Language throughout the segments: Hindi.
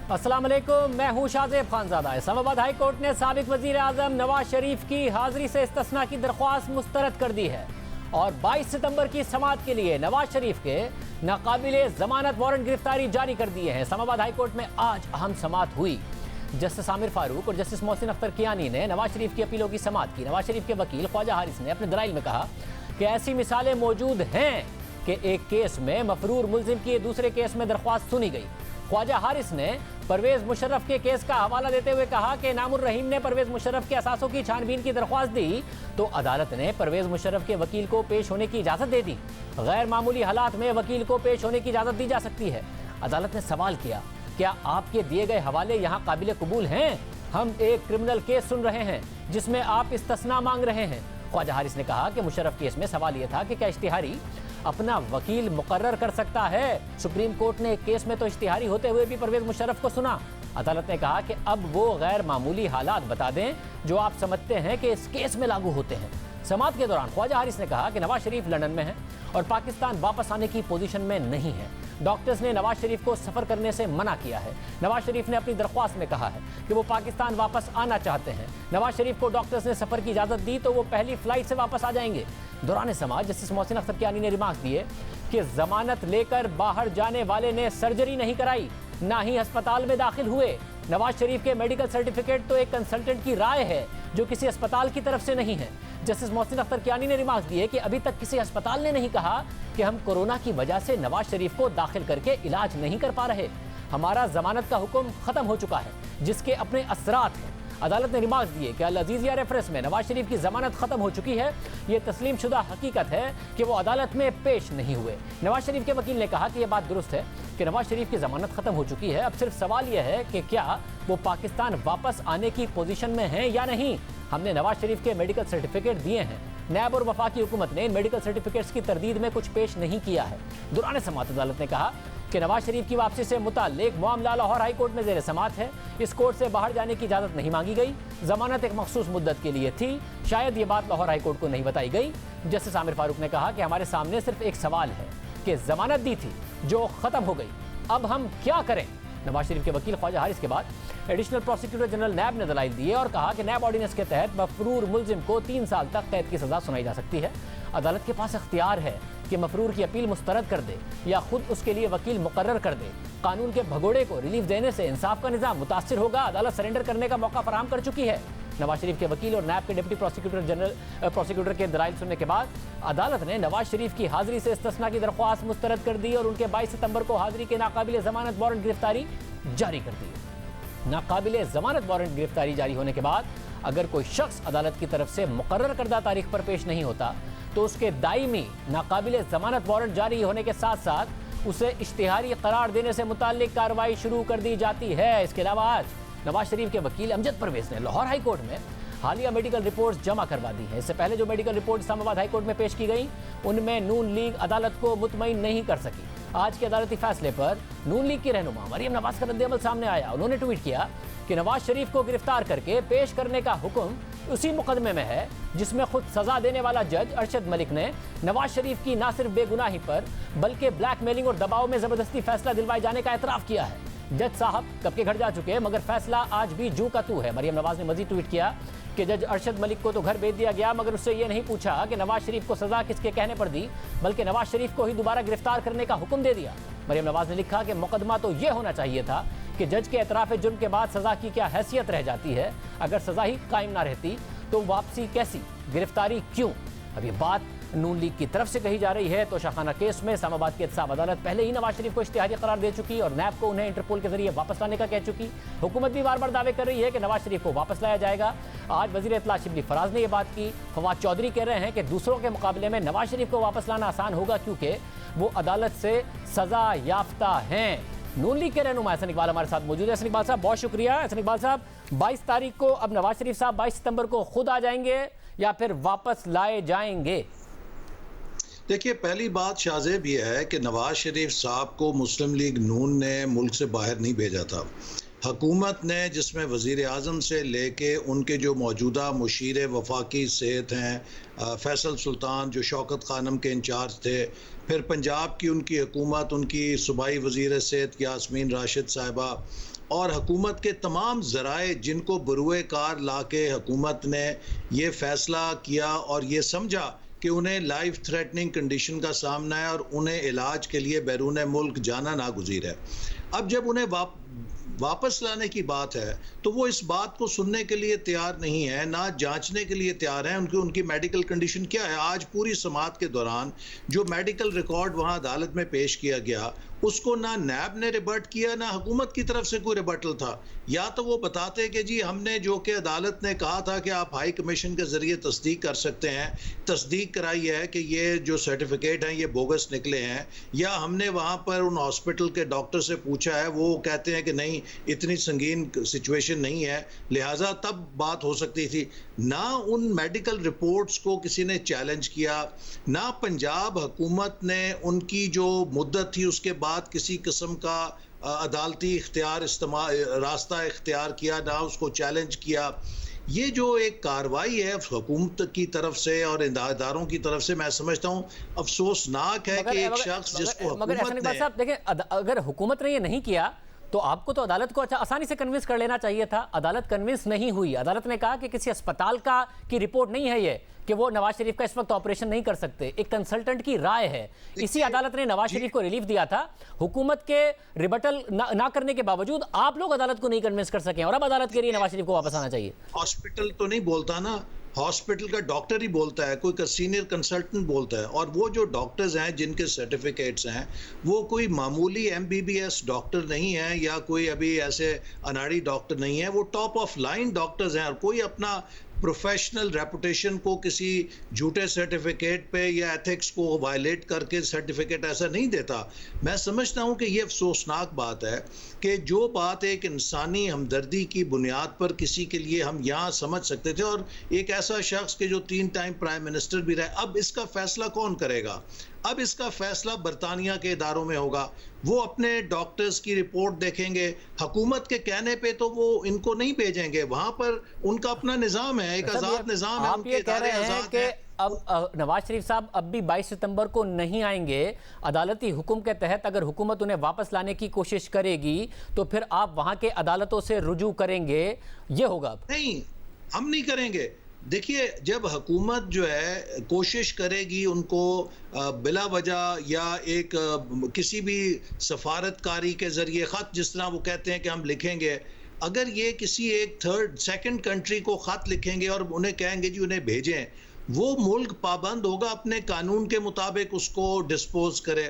अस्सलाम वालेकुम, मैं हूं शाहजेब खानजादा। इस्लामाबाद हाई कोर्ट ने साबिक वजीर आजम नवाज शरीफ की हाजिरी से इस्तिस्ना की दरख्वास्त मुस्तरद कर दी है और 22 सितंबर की समाअत के लिए नवाज शरीफ के नाकाबिले जमानत वारंट गिरफ्तारी जारी कर दिए हैं। इस्लामाबाद हाई कोर्ट में आज अहम समाअत हुई। जस्टिस आमिर फारूक और जस्टिस मोहसिन अख्तर कियानी ने नवाज शरीफ की अपीलों की समाअत की। नवाज शरीफ के वकील ख्वाजा हारिस ने अपने दलाइल में कहा कि ऐसी मिसालें मौजूद हैं कि एक केस में मफरूर मुल्जिम की दूसरे केस में दरख्वास्त सुनी गई। ख्वाजा हारिस ने परवेज मुशर्रफ के केस का हवाला देते हुए कहा कि नामुर रहीम ने परवेज मुशर्रफ के असासों की छानबीन की दरख्वास्त दी तो अदालत ने परवेज मुशर्रफ के वकील को पेश होने की इजाज़त दे दी। गैर मामूली हालात में वकील को पेश होने की इजाज़त दी जा सकती है। अदालत ने सवाल किया, क्या आपके दिए गए हवाले यहाँ काबिल कबूल हैं? हम एक क्रिमिनल केस सुन रहे हैं जिसमें आप इस्तिस्ना मांग रहे हैं। ख्वाजा हारिस ने कहा कि मुशर्रफ केस में सवाल यह था कि क्या इश्तिहारी अपना वकील मुकर्रर कर सकता है। सुप्रीम कोर्ट ने एक केस में तो इश्तिहारी होते हुए भी परवेज मुशर्रफ को सुना। अदालत ने कहा कि अब वो गैर मामूली हालात बता दें जो आप समझते हैं कि इस केस में लागू होते हैं। समाअत के दौरान ख्वाजा हारिस ने कहा कि नवाज शरीफ लंदन में है और पाकिस्तान वापस आने की पोजीशन में नहीं है। डॉक्टर्स ने नवाज शरीफ को सफ़र करने से मना किया है। नवाज शरीफ ने अपनी दरख्वास्त में कहा है कि वो पाकिस्तान वापस आना चाहते हैं। नवाज शरीफ को डॉक्टर्स ने सफ़र की इजाज़त दी तो वो पहली फ्लाइट से वापस आ जाएंगे। दौरान समाअत जस्टिस मोहसिन अख्तर कियानी ने रिमार्क दिए कि जमानत लेकर बाहर जाने वाले ने सर्जरी नहीं कराई, ना ही अस्पताल में दाखिल हुए। नवाज शरीफ के मेडिकल सर्टिफिकेट तो एक कंसल्टेंट की राय है जो किसी अस्पताल की तरफ से नहीं है। जस्टिस मोहसिन अख्तर कियानी ने रिमार्क दिए कि अभी तक किसी अस्पताल ने नहीं कहा कि हम कोरोना की वजह से नवाज शरीफ को दाखिल करके इलाज नहीं कर पा रहे। हमारा जमानत का हुक्म खत्म हो चुका है जिसके अपने असरात हैं। अदालत ने रिमार्क दिए कि अल अजीजिया रेफरेंस में नवाज शरीफ की जमानत खत्म हो चुकी है। ये तस्लीम शुदा हकीकत है कि वो अदालत में पेश नहीं हुए। नवाज शरीफ के वकील ने कहा कि यह बात दुरुस्त है कि नवाज शरीफ की जमानत खत्म हो चुकी है। अब सिर्फ सवाल यह है कि क्या वो पाकिस्तान वापस आने की पोजीशन में हैं या नहीं। हमने नवाज शरीफ के मेडिकल सर्टिफिकेट दिए हैं। नैब और वफाकी हुकूमत ने इन मेडिकल सर्टिफिकेट्स की तरदीद में कुछ पेश नहीं किया है। दौरान समाअत अदालत ने कहा कि नवाज शरीफ की वापसी से मुताल्लिक मामला लाहौर हाई कोर्ट में ज़ेर समाअत है। इस कोर्ट से बाहर जाने की इजाज़त नहीं मांगी गई। जमानत एक मखसूस मुद्दत के लिए थी। शायद ये बात लाहौर हाई कोर्ट को नहीं बताई गई। जस्टिस आमिर फारूक ने कहा कि हमारे सामने सिर्फ एक सवाल है कि जमानत दी थी जो ख़त्म हो गई, अब हम क्या करें। नवाज शरीफ के वकील ख्वाजा हारिस के बाद एडिशनल प्रोसिक्यूटर जनरल नैब ने दलाइल दिए और कहा कि नैब ऑर्डिनेंस के तहत मफरूर मुल्जिम को 3 साल तक कैद की सजा सुनाई जा सकती है। अदालत के पास इख्तियार है कि मफरूर की अपील मुस्तरद कर दे या खुद उसके लिए वकील मुकर्रर कर दे। कानून के भगोड़े को रिलीफ देने से इंसाफ का निज़ाम मुतासिर होगा। अदालत सरेंडर करने का मौका फराहम कर चुकी है। नवाज शरीफ के वकील और नैब के डिप्टी प्रोसिक्यूटर के दलाइल सुनने के बाद अदालत ने नवाज शरीफ की हाजिरी से इस्तिस्ना की दरख्वास्त मुस्तरद कर दी और उनके 22 सितंबर को हाजिरी के नाकाबिले जमानत वारंट गिरफ्तारी जारी कर दी। नाकाबिले जमानत वारंट गिरफ्तारी जारी होने के बाद अगर कोई शख्स अदालत की तरफ से मुकर्रर करदा तारीख पर पेश नहीं होता तो उसके दायमी नाकाबिले जमानत वारंट जारी होने के साथ साथ उसे इश्तिहारी करार देने से मुताल्लिक कार्रवाई शुरू कर दी जाती है। इसके अलावा आज नवाज शरीफ के वकील अमजद परवेज ने लाहौर हाई कोर्ट में हालिया मेडिकल रिपोर्ट्स जमा करवा दी है। इससे पहले जो medical report Islamabad high court में पेश की गई उनमें नून लीग अदालत को मुतमईन नहीं कर सकी। आज के अदालती फैसले पर नून लीग की रहनुमा मरियम नवाज का रद्द-ए-अमल सामने आया। उन्होंने ट्वीट किया कि नवाज शरीफ को गिरफ्तार करके पेश करने का हुक्म उसी मुकदमे में है जिसमें खुद सजा देने वाला जज अरशद मलिक ने नवाज शरीफ की न सिर्फ बेगुनाही पर बल्कि ब्लैकमेलिंग और दबाव में जबरदस्ती फैसला दिलवाए जाने का एतराफ़ किया है। जज साहब कब के घर जा चुके मगर फैसला आज भी जू का तू है। मरियम नवाज ने मजीद ट्वीट किया कि जज अरशद मलिक को तो घर भेज दिया गया मगर उससे ये नहीं पूछा कि नवाज शरीफ को सजा किसके कहने पर दी, बल्कि नवाज शरीफ को ही दोबारा गिरफ्तार करने का हुक्म दे दिया। मरियम नवाज ने लिखा कि मुकदमा तो ये होना चाहिए था कि जज के एतराफ़ जुर्म के बाद सजा की क्या हैसियत रह जाती है। अगर सजा ही कायम ना रहती तो वापसी कैसी, गिरफ्तारी क्यों। अब ये बात नून लीग की तरफ से कही जा रही है तो शाखाना केस में इस्लामाबाद की एहतसाब अदालत पहले ही नवाज शरीफ को इश्तिहारी करार दे चुकी और नैब को उन्हें इंटरपोल के जरिए वापस लाने का कह चुकी। हुकूमत भी बार बार दावे कर रही है कि नवाज शरीफ को वापस लाया जाएगा। आज वजीर इत्तला शिबली फराज ने यह बात की। फवाद चौधरी कह रहे हैं कि दूसरों के मुकाबले में नवाज शरीफ को वापस लाना आसान होगा क्योंकि वो अदालत से सजा याफ्ता हैं। नून लीग के रहनुमा एहसन इकबाल हमारे साथ मौजूद है। एहसन इकबाल साहब बहुत शुक्रिया। एहसन इकबाल साहब 22 तारीख को अब नवाज शरीफ साहब 22 सितंबर को खुद आ जाएंगे या फिर वापस लाए जाएंगे? देखिए, पहली बात शाहजेब यह है कि नवाज शरीफ साहब को मुस्लिम लीग नून ने मुल्क से बाहर नहीं भेजा था। हुकूमत ने जिसमें वज़ीर आज़म से लेके उनके जो मौजूदा मुशीर वफाकी सेहत हैं फैसल सुल्तान जो शौकत खानम के इंचार्ज थे, फिर पंजाब की उनकी हुकूमत, उनकी सूबाई वज़ीर सेहत यास्मीन राशिद साहिबा, और हुकूमत के तमाम ज़राए जिनको बरूए कार ला के हुकूमत ने ये फ़ैसला किया और ये समझा कि उन्हें लाइफ थ्रेटनिंग कंडीशन का सामना है और उन्हें इलाज के लिए बैरून मुल्क जाना नागुज़ीर है। अब जब उन्हें वापस लाने की बात है तो वो इस बात को सुनने के लिए तैयार नहीं है, ना जांचने के लिए तैयार हैं उनकी मेडिकल कंडीशन क्या है। आज पूरी समाअत के दौरान जो मेडिकल रिकॉर्ड वहां अदालत में पेश किया गया उसको ना नैब ने रिबर्ट किया, ना हुकूमत की तरफ से कोई रिबर्टल था। या तो वो बताते कि जी हमने जो कि अदालत ने कहा था कि आप हाई कमीशन के ज़रिए तस्दीक कर सकते हैं, तस्दीक कराई है कि ये जो सर्टिफिकेट हैं ये बोगस निकले हैं, या हमने वहाँ पर उन हॉस्पिटल के डॉक्टर से पूछा है, वो कहते हैं कि नहीं इतनी संगीन सिचुएशन नहीं है, लिहाजा तब बात हो सकती थी। ना उन मेडिकल रिपोर्ट्स को किसी ने चैलेंज किया, ना पंजाब हुकूमत ने उनकी जो मुद्दत थी उसके बाद किसी किस्म का अदालती इख्तियार रास्ता इख्तियार किया, ना उसको चैलेंज किया। ये जो एक कार्रवाई है हुकूमत की तरफ से और इदारों की तरफ से, मैं समझता हूँ अफसोसनाक है कि एक शख्स जिसको मगर हुकूमत ने साहब देखिए, अगर हुकूमत ने ये नहीं किया तो आपको तो अदालत को आसानी से कन्विंस कर लेना चाहिए था। अदालत कन्विंस नहीं हुई। अदालत ने कहा कि किसी अस्पताल की रिपोर्ट नहीं है ये कि वो नवाज शरीफ का इस वक्त ऑपरेशन नहीं कर सकते, एक कंसल्टेंट की राय है। इसी अदालत ने नवाज शरीफ को रिलीफ दिया था। हुकूमत के रिबटल ना करने के बावजूद आप लोग अदालत को नहीं कन्विंस कर सके और अब अदालत के लिए नवाज शरीफ को वापस आना चाहिए। हॉस्पिटल तो नहीं बोलता ना, हॉस्पिटल का डॉक्टर ही बोलता है, कोई सीनियर कंसल्टेंट बोलता है। और वो जो डॉक्टर्स हैं जिनके सर्टिफिकेट्स हैं वो कोई मामूली MBBS डॉक्टर नहीं है या कोई अभी ऐसे अनाड़ी डॉक्टर नहीं है, वो टॉप ऑफ लाइन डॉक्टर्स हैं। और कोई अपना प्रोफेशनल रेपुटेशन को किसी झूठे सर्टिफिकेट पे या एथिक्स को वायलेट करके सर्टिफिकेट ऐसा नहीं देता। मैं समझता हूँ कि ये अफसोसनाक बात है कि जो बात एक इंसानी हमदर्दी की बुनियाद पर किसी के लिए हम यहाँ समझ सकते थे, और एक ऐसा शख्स के जो 3 टाइम प्राइम मिनिस्टर भी रहे, अब इसका फैसला कौन करेगा? अब इसका फैसला बरतानिया के इदारों में होगा। वो अपने डॉक्टर्स की रिपोर्ट देखेंगे, हुकूमत के कहने पे तो वो इनको नहीं भेजेंगे, वहां पर उनका अपना निज़ाम है, एक आज़ाद निज़ाम है, उनके इदारे आज़ाद हैं। अब नवाज शरीफ साहब अब भी 22 सितंबर को नहीं आएंगे। अदालती हुक्म के तहत अगर हुकूमत उन्हें वापस लाने की कोशिश करेगी तो फिर आप वहां के अदालतों से रुजू करेंगे, ये होगा? नहीं, हम नहीं करेंगे। देखिए, जब हुकूमत जो है कोशिश करेगी उनको बिला वजह या एक किसी भी सफारतकारी के ज़रिए ख़त, जिस तरह वो कहते हैं कि हम लिखेंगे, अगर ये किसी एक सेकंड कंट्री को ख़त लिखेंगे और उन्हें कहेंगे जी उन्हें भेजें, वो मुल्क पाबंद होगा अपने कानून के मुताबिक उसको डिस्पोज करे।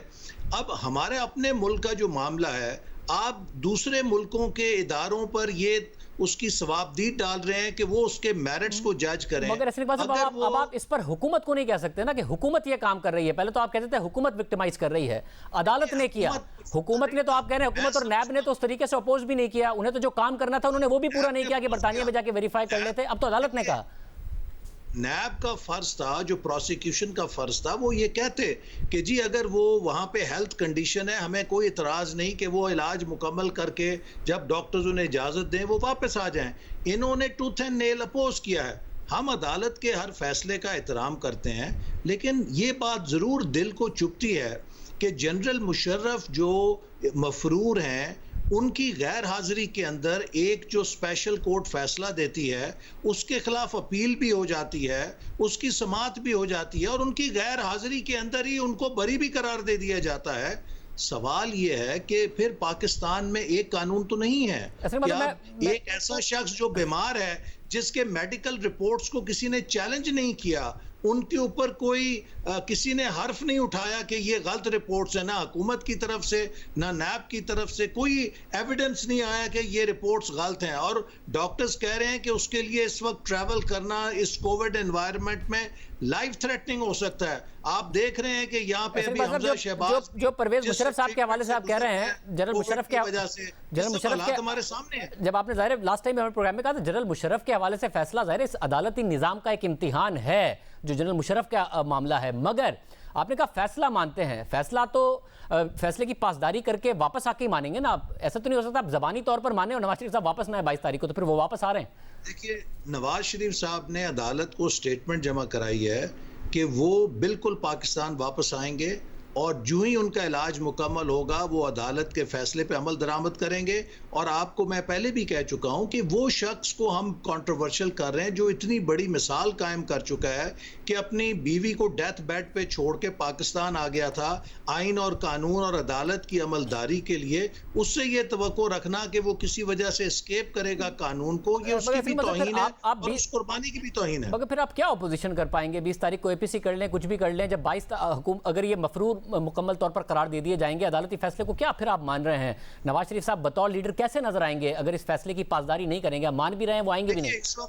अब हमारे अपने मुल्क का जो मामला है, आप दूसरे मुल्कों के इदारों पर ये उसकी सवाबदीद डाल रहे हैं कि वो उसके मेरिट्स को जज करें। मगर अब आप इस पर हुकूमत को नहीं कह सकते ना कि हुकूमत ये काम कर रही है। पहले तो आप कहते थे हुकूमत विक्टिमाइज कर रही है, अदालत ने किया। हुकूमत ने तो, आप कह रहे हैं हुकूमत और नैब ने तो उस तरीके से अपोज भी नहीं किया, उन्हें तो जो काम करना था उन्होंने वो भी पूरा नहीं किया कि बरतानिया में जाके वेरीफाई कर लेते। अब तो अदालत ने कहा नैब का फर्ज था, जो प्रोसिक्यूशन का फर्ज था, वो ये कहते कि जी अगर वो वहाँ पे हेल्थ कंडीशन है, हमें कोई इतराज़ नहीं कि वो इलाज मुकम्मल करके जब डॉक्टर्स उन्हें इजाज़त दें वो वापस आ जाएं। इन्होंने टूथ एंड नेल अपोज किया है। हम अदालत के हर फैसले का एहतराम करते हैं, लेकिन ये बात ज़रूर दिल को चुभती है कि जनरल मुशर्रफ जो मफरूर हैं उनकी गैर हाजिरी के अंदर एक जो स्पेशल कोर्ट फैसला देती है उसके खिलाफ अपील भी हो जाती है, उसकी समाअत भी हो जाती है और उनकी गैर हाजिरी के अंदर ही उनको बरी भी करार दे दिया जाता है। सवाल ये है कि फिर पाकिस्तान में एक कानून तो नहीं है। एक ऐसा शख्स जो बीमार है, जिसके मेडिकल रिपोर्ट्स को किसी ने चैलेंज नहीं किया, उनके ऊपर कोई किसी ने हर्फ नहीं उठाया कि ये गलत रिपोर्ट्स है, ना हुकूमत की तरफ से ना नैब की तरफ से कोई एविडेंस नहीं आया कि ये रिपोर्ट्स गलत हैं। और डॉक्टर्स कह रहे हैं कि उसके लिए इस वक्त ट्रैवल करना इस कोविड एनवायरनमेंट में लाइफ थ्रेटनिंग हो सकता है। आप देख रहे हैं कि यहाँ पे अभी हमजा शहबाज जो परवेज मुशर्रफ साहब के हवाले से आप कह रहे हैं, जनरल मुशर्रफ के वजह से जनरल मुशर्रफ के हमारे सामने है। जब आपने ज़ाहिर लास्ट टाइम हमारे प्रोग्राम में कहा था जनरल मुशर्रफ के हवाले से फैसला ज़ाहिर इस अदालती निज़ाम का एक इम्तिहान है जो जनरल मुशर्रफ का मामला है, मगर आपने कहा फैसला मानते हैं, फैसला तो फैसले की पासदारी करके वापस आके ही मानेंगे ना आप। ऐसा तो नहीं हो सकता आप ज़बानी तौर पर माने और नवाज शरीफ साहब वापस ना आए 22 तारीख को, तो फिर वो वापस आ रहे हैं। देखिए, नवाज शरीफ साहब ने अदालत को स्टेटमेंट जमा कराई है कि वो बिल्कुल पाकिस्तान वापस आएंगे और जो ही उनका इलाज मुकम्मल होगा वो अदालत के फैसले पे अमल दरामद करेंगे। और आपको मैं पहले भी कह चुका हूं कि वो शख्स को हम कंट्रोवर्शियल कर रहे हैं जो इतनी बड़ी मिसाल कायम कर चुका है कि अपनी बीवी को डेथ बेड पे छोड़ के पाकिस्तान आ गया था आइन और कानून और अदालत की अमलदारी के लिए। उससे ये तवक्को रखना कि वो किसी वजह से एस्केप करेगा कानून को, ये उसकी भी तौहीन है और उस कुर्बानी की भी तौहीन है। मगर फिर आप क्या अपोजिशन कर पाएंगे? 20 तारीख को एपीसी कर लें, कुछ भी कर लें, जब 22 अगर ये मफरूर मुकम्मल तौर पर करार दे दिए जाएंगे अदालती फैसले को, क्या फिर आप मान रहे हैं नवाज शरीफ साहब बतौर लीडर कैसे नजर आएंगे अगर इस फैसले की पासदारी नहीं करेंगे? आप मान भी रहे हैं वो आएंगे भी नहीं।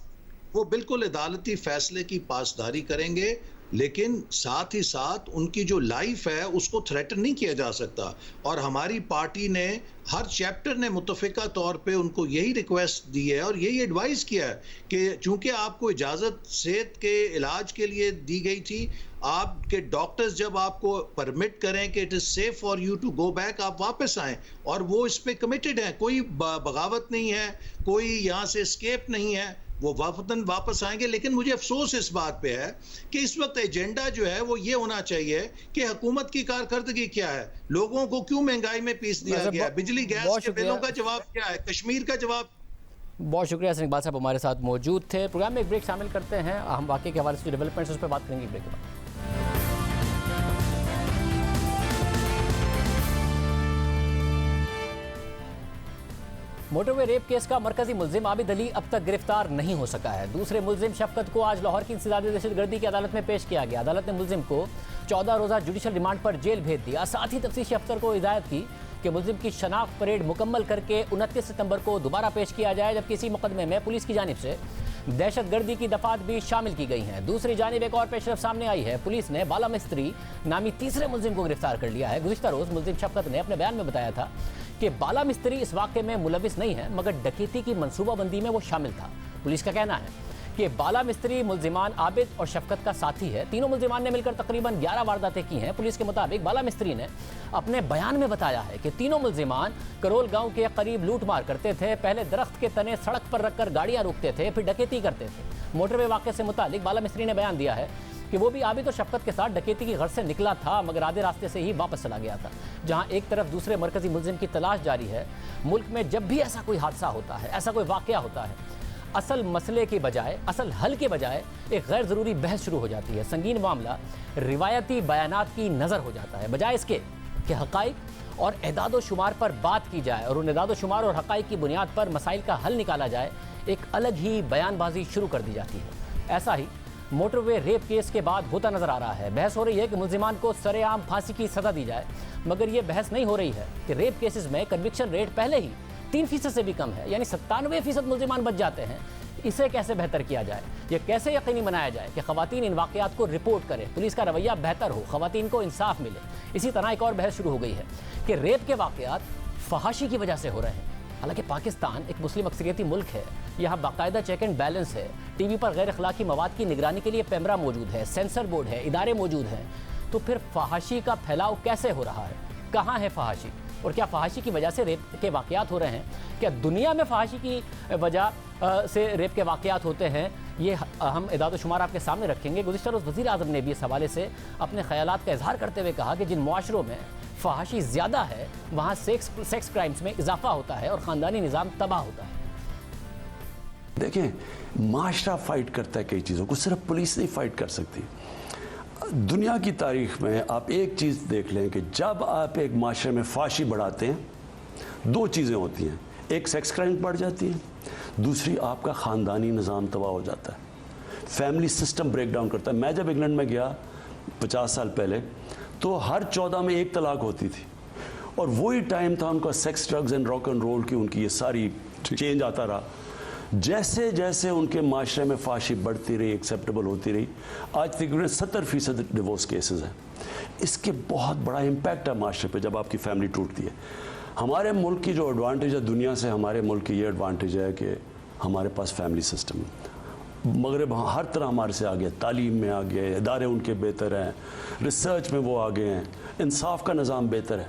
वो बिल्कुल अदालती फैसले की पासदारी करेंगे, लेकिन साथ ही साथ उनकी जो लाइफ है उसको थ्रेटन नहीं किया जा सकता। और हमारी पार्टी ने हर चैप्टर ने मुतफ़िका तौर पे उनको यही रिक्वेस्ट दी है और यही एडवाइस किया है कि चूंकि आपको इजाज़त सेहत के इलाज के लिए दी गई थी, आपके डॉक्टर्स जब आपको परमिट करें कि it is safe for you to go back, आप वापस आएँ। और वो इस पे कमिटेड हैं, कोई बगावत नहीं है, कोई यहाँ से एस्केप नहीं है, वो वतन वापस आएंगे। लेकिन मुझे अफसोस इस बात पे है कि इस वक्त एजेंडा जो है वो ये होना चाहिए कि हुकूमत की कारकर्दगी क्या है, लोगों को क्यों महंगाई में पीस दिया गया है, बिजली गैस के बिलों का जवाब क्या है, कश्मीर का जवाब। बहुत शुक्रिया हसन इकबाल साहब हमारे साथ मौजूद थे। प्रोग्राम में एक ब्रेक शामिल करते हैं, हम वाकई के हवाले से डेवलपमेंट्स उस पर बात करेंगे ब्रेक के बाद। मोटरवे रेप केस का मरकजी मुल्जिम आबिद अली अब तक गिरफ्तार नहीं हो सका है। दूसरे मुल्जिम शफकत को आज लाहौर की इंसदादी दहशतगर्दी की अदालत में पेश किया गया। अदालत ने मुल्जिम को 14 रोज़ा जुडिशल रिमांड पर जेल भेज दिया। साथ ही तफ्तीशी अफसर को हिदायत की कि मुल्जिम की शनाख्त परेड मुकम्मल करके 29 सितंबर को दोबारा पेश किया जाए, जबकि इसी मुकदमे में पुलिस की जानिब से दहशतगर्दी की दफात भी शामिल की गई हैं। दूसरी जानिब एक और पेशरफ सामने आई है। पुलिस ने बाला मिस्त्री नामी तीसरे मुल्जिम को गिरफ्तार कर लिया है। गुज़िश्ता रोज़ मुल्जिम शफकत ने अपने बयान में बताया था कि बाला मिस्त्री इस वाक़े में मुलविस नहीं है, मगर डकैती की मनसूबाबंदी में वो शामिल था। पुलिस का कहना है कि बाला मिस्त्री मुल्जिमान आबिद और शफकत का साथी है। तीनों मुल्जिमान ने मिलकर तकरीबन 11 वारदातें की हैं। पुलिस के मुताबिक बाला मिस्त्री ने अपने बयान में बताया है कि तीनों मुल्जिमान करोल गांव के करीब लूटमार करते थे। पहले दरख्त के तने सड़क पर रखकर गाड़ियां रोकते थे, फिर डकैती करते थे। मोटरवे वाक़े से मुतालिक बाला मिस्त्री ने बयान दिया है कि वो भी आबिद और शफकत के साथ डकैती की गर्ज से निकला था, मगर आधे रास्ते से ही वापस चला गया था। जहां एक तरफ दूसरे मरकजी मुल्जिम की तलाश जारी है, मुल्क में जब भी ऐसा कोई हादसा होता है, ऐसा कोई वाक़या होता है, असल मसले के बजाय, असल हल के बजाय एक गैर ज़रूरी बहस शुरू हो जाती है। संगीन मामला रिवायती बयानात की नज़र हो जाता है, बजाय इसके कि हक़ाइक़ और एदाद शुमार पर बात की जाए और उन एदाद शुमार और हक़ाइक़ की बुनियाद पर मसाइल का हल निकाला जाए, एक अलग ही बयानबाजी शुरू कर दी जाती है। ऐसा ही मोटरवे रेप केस के बाद होता नजर आ रहा है। बहस हो रही है कि मुल्जिमान को सरेआम फांसी की सज़ा दी जाए, मगर यह बहस नहीं हो रही है कि रेप केसेस में कन्विक्शन रेट पहले ही 3% से भी कम है, यानी 97% मुल्जिमान बच जाते हैं। इसे कैसे बेहतर किया जाए, ये कैसे यकीनी बनाया जाए कि ख़वातीन इन वाक़यात को रिपोर्ट करें, पुलिस का रवैया बेहतर हो, ख़वातीन को इंसाफ मिले। इसी तरह एक और बहस शुरू हो गई है कि रेप के वाक़यात फहाशी की वजह से हो रहे हैं। हालांकि पाकिस्तान एक मुस्लिम अक्सरियती मुल्क है, यहाँ बाकायदा चेक एंड बैलेंस है, टीवी पर गैर अखलाकी मवाद की निगरानी के लिए पैमरा मौजूद है, सेंसर बोर्ड है, इदारे मौजूद हैं। तो फिर फहाशी का फैलाव कैसे हो रहा है? कहाँ है फहाशी? और क्या फहाशी की वजह से रेप के वाक़यात हो रहे हैं? क्या दुनिया में फहाशी की वजह से रेप के वाक़यात होते हैं? ये हम एदाद शुमार आपके सामने रखेंगे। गुज़िश्ता रोज़ वज़ीर आज़म ने भी इस हवाले से अपने ख़यालात का इजहार करते हुए कहा कि जिन मुआशरों में फहाशी ज़्यादा है वहाँ सेक्स क्राइम्स में इजाफा होता है और ख़ानदानी निज़ाम तबाह होता है। देखें, माशरा फाइट करता है कई चीज़ों को, सिर्फ पुलिस नहीं फाइट कर सकती। दुनिया की तारीख में आप एक चीज़ देख लें कि जब आप एक माशरे में फाशी बढ़ाते हैं, दो चीज़ें होती हैं। एक, सेक्स क्राइम बढ़ जाती है, दूसरी आपका ख़ानदानी निज़ाम तबाह हो जाता है, फैमिली सिस्टम ब्रेक डाउन करता है। मैं जब इंग्लैंड में गया 50 साल पहले, तो हर 14 में एक तलाक होती थी, और वही टाइम था उनका sex, drugs and rock and roll की उनकी ये सारी चेंज आता रहा। जैसे जैसे उनके माशरे में फाशी बढ़ती रही, एक्सेप्टेबल होती रही, आज तकरीबन 70% डिवोर्स केसेस हैं। इसके बहुत बड़ा इम्पैक्ट है माशरे पे जब आपकी फैमिली टूटती है। हमारे मुल्क की जो एडवांटेज है दुनिया से, हमारे मुल्क की ये एडवांटेज है कि हमारे पास फैमिली सिस्टम है। मगरब हर तरह हमारे से आगे, तालीम में आगे, इदारे उनके बेहतर हैं, रिसर्च में वो आगे हैं, इंसाफ का निज़ाम बेहतर है,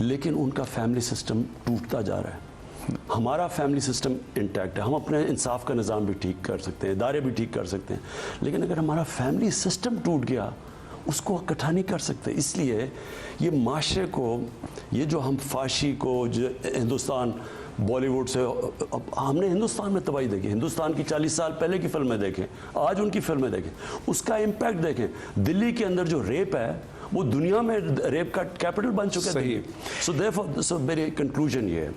लेकिन उनका फैमिली सिस्टम टूटता जा रहा है। हमारा फैमिली सिस्टम इंटैक्ट है, हम अपने इंसाफ का निज़ाम भी ठीक कर सकते हैं, इदारे भी ठीक कर सकते हैं, लेकिन अगर हमारा फैमिली सिस्टम टूट गया, उसको इकट्ठा नहीं कर सकते। इसलिए ये माशरे को, ये जो हम फाशी को, जो हिंदुस्तान बॉलीवुड से, अब हमने हिंदुस्तान में तबाही देखी, हिंदुस्तान की 40 साल पहले की फिल्में देखें, आज उनकी फिल्में देखें, उसका इम्पैक्ट देखें। दिल्ली के अंदर जो रेप है वो दुनिया में रेप का कैपिटल बन चुका है। सो देयरफॉर सो मेरी कंक्लूजन ये है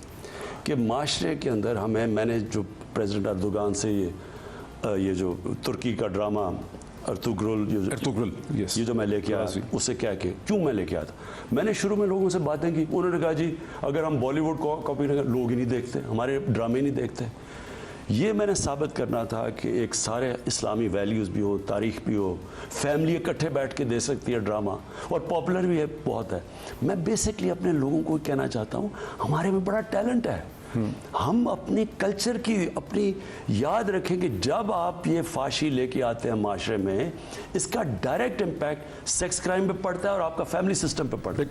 कि माशरे के अंदर हमें, मैंने जो प्रेसिडेंट अर्दोगान से ये जो तुर्की का ड्रामा अर्तुगरुल, ये जो मैं लेके आया, उससे क्या कि क्यों मैं लेके आया था, मैंने शुरू में लोगों से बातें की, उन्होंने कहा जी अगर हम बॉलीवुड को कॉपी नहीं, लोग ही नहीं देखते, हमारे ड्रामे नहीं देखते। ये मैंने साबित करना था कि एक सारे इस्लामी वैल्यूज़ भी हो, तारीख़ भी हो, फैमिली इकट्ठे बैठ के दे सकती है ड्रामा, और पॉपुलर भी है, बहुत है। मैं बेसिकली अपने लोगों को कहना चाहता हूँ, हमारे में बड़ा टैलेंट है, हम अपनी कल्चर की अपनी याद रखें कि जब आप ये फाशी लेके आते हैं माशरे में, इसका डायरेक्ट इम्पैक्ट सेक्स क्राइम पे पड़ता है और आपका फैमिली सिस्टम पे पड़ता है।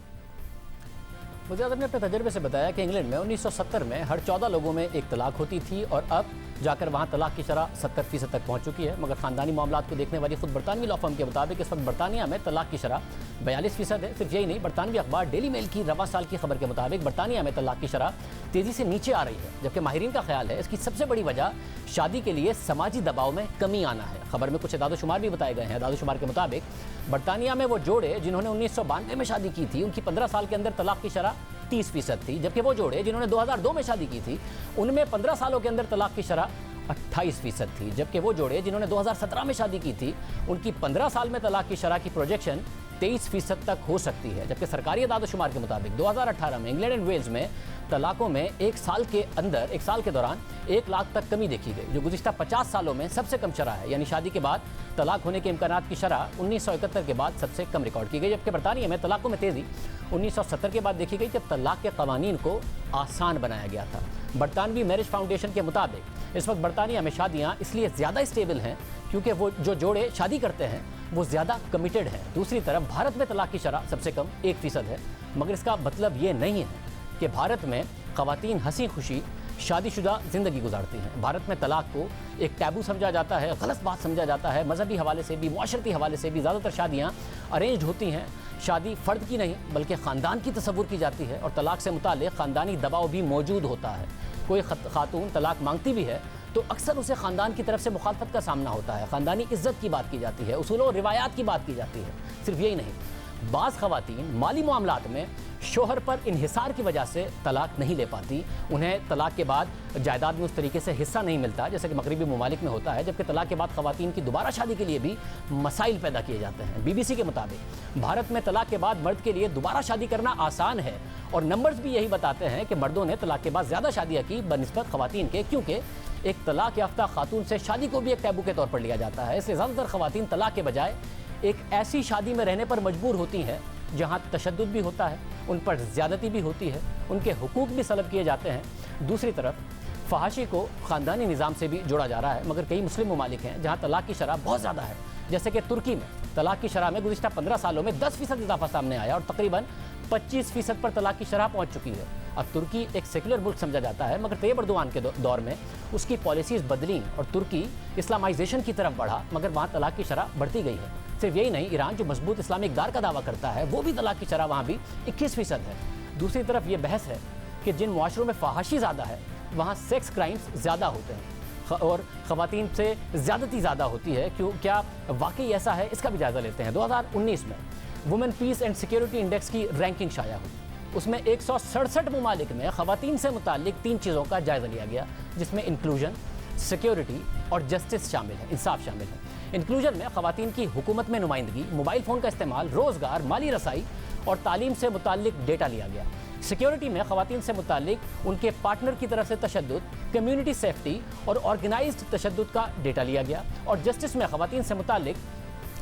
वज़ीर आज़म ने अपने तजर्बे से बताया कि इंग्लैंड में 1970 में हर 14 लोगों में एक तलाक होती थी और अब जाकर वहाँ तलाक की शरह 70% तक पहुँच चुकी है। मगर ख़ानदानी मामलात को देखने वाली खुद बरतानवी लॉ फर्म के मुताबिक इस वक्त बरतानिया में तलाक की शरह 42% है। सिर्फ यही नहीं, बरतानवी अखबार डेली मेल की रवा साल की खबर के मुताबिक बरतानिया में तलाक की शरह तेज़ी से नीचे आ रही है, जबकि माहिरीन का ख्याल है इसकी सबसे बड़ी वजह शादी के लिए समाजी दबाव में कमी आना है। खबर में कुछ इदाद-ओ-शुमार भी बताए गए हैं। इदाद-ओ-शुमार के मुताबिक बरतानिया में वो जोड़े जिन्होंने 1992 में शादी की थी, उनकी 15 साल के अंदर तलाक की शरह 30% थी, जबकि वो जोड़े जिन्होंने 2002 में शादी की थी, उनमें 15 सालों के अंदर तलाक की शरह 28% थी, जबकि वो जोड़े जिन्होंने 2017 में शादी की थी, उनकी 15 साल में तलाक की शरह की प्रोजेक्शन 23% तक हो सकती है। जबकि सरकारी इदाद-ओ-शुमार के मुताबिक 2018 में इंग्लैंड एंड वेल्स में तलाकों में एक साल के दौरान 1 लाख तक कमी देखी गई, जो गुज़िश्ता 50 सालों में सबसे कम शरह है। यानी शादी के बाद तलाक होने के इम्कानात की शरह 1971 के बाद सबसे कम रिकॉर्ड की गई। जबकि बरतानिया में तलाकों में तेज़ी 1970 के बाद देखी गई, जब तलाक के कवानीन को आसान बनाया गया था। बरतानवी मैरिज फाउंडेशन के मुताबिक इस वक्त बरतानिया में शादियाँ इसलिए ज़्यादा स्टेबल हैं क्योंकि वो जो जोड़े शादी करते हैं वो ज़्यादा कमिटेड हैं। दूसरी तरफ भारत में तलाक की शरह सबसे कम 1% है, मगर इसका मतलब ये नहीं है कि भारत में ख़वातीन हंसी खुशी शादीशुदा ज़िंदगी गुजारती हैं। भारत में तलाक को एक टैबू समझा जाता है, गलत बात समझा जाता है। मजहबी हवाले से भी, मुआशरती हवाले से भी ज़्यादातर शादियाँ अरेंज्ड होती हैं। शादी फ़र्द की नहीं बल्कि ख़ानदान की तसव्वुर की जाती है, और तलाक से मुताल्लिक़ ख़ानदानी दबाव भी मौजूद होता है। कोई खातून तलाक मांगती भी है तो अक्सर उसे ख़ानदान की तरफ से मुखालफत का सामना होता है। ख़ानदानी इज़्ज़त की बात की जाती है, उसूलों और रिवायात की बात की जाती है। सिर्फ यही नहीं, बाज़ ख़वातीन माली मामलात में शोहर पर इन्हिसार की वजह से तलाक नहीं ले पाती। उन्हें तलाक के बाद जायदाद में उस तरीके से हिस्सा नहीं मिलता जैसे कि मगरबी ममालिक में होता है, जबकि तलाक के बाद ख़वातीन की दोबारा शादी के लिए भी मसाइल पैदा किए जाते हैं। BBC के मुताबिक भारत में तलाक के बाद मर्द के लिए दोबारा शादी करना आसान है, और नंबर्स भी यही बताते हैं कि मर्दों ने तलाक के बाद ज़्यादा शादियाँ की बनिस्बत ख़वातीन के, क्योंकि एक तलाक याफ्ता खातून से शादी को भी एक टैबू के तौर पर लिया जाता है। इसलिए ज़्यादातर ख़वातीन तलाक के बजाय एक ऐसी शादी में रहने पर मजबूर होती हैं जहां तशद्दुद भी होता है, उन पर ज़्यादती भी होती है, उनके हुकूक भी सलब किए जाते हैं। दूसरी तरफ फहाशी को ख़ानदानी निज़ाम से भी जोड़ा जा रहा है, मगर कई मुस्लिम ममालिक हैं जहां तलाक की शरह बहुत ज़्यादा है, जैसे कि तुर्की में तलाक की शरह में गुज़िश्ता 15 सालों में 10% इजाफा सामने आया और तकरीबन 25% पर तलाक की शरह पहुँच चुकी है। अब तुर्की एक सेकुलर मुल्क समझा जाता है, मगर तैयब एर्दोगान के दौर में उसकी पॉलिसीज़ बदली और तुर्की इस्लामाइजेशन की तरफ बढ़ा, मगर वहाँ तलाक की शरह बढ़ती गई है। सिर्फ यही नहीं, ईरान जो मजबूत इस्लामिक दार का दावा करता है, वो भी तलाक की शरह वहाँ भी 21% है। दूसरी तरफ ये बहस है कि जिन मुआशरों में फहाशी ज़्यादा है वहाँ सेक्स क्राइम्स ज़्यादा होते हैं और ख़वातीन से ज़्यादती ज़्यादा होती है। क्यों, क्या वाकई ऐसा है, इसका भी जायज़ा लेते हैं। 2019 में women peace and security index की रैंकिंग शाया हुई, उसमें 167 ममालिक में ख़वातीन से मुताल्लिक 3 चीज़ों का जायज़ा लिया गया, जिसमें इंक्लूजन, सिक्योरिटी और जस्टिस शामिल है, इंसाफ शामिल है। इंक्लूजन में ख़वातीन की हुकूमत में नुमाइंदगी, मोबाइल फ़ोन का इस्तेमाल, रोज़गार, माली रसाई और तालीम से मुताल्लिक डेटा लिया गया। सिक्योरिटी में ख़वातीन से मुताल्लिक उनके पार्टनर की तरफ से तशद्दुद, कम्युनिटी सेफ्टी और ऑर्गेनाइज्ड तशद्दुद का डेटा लिया गया। और जस्टिस में ख़वातीन से मुताल्लिक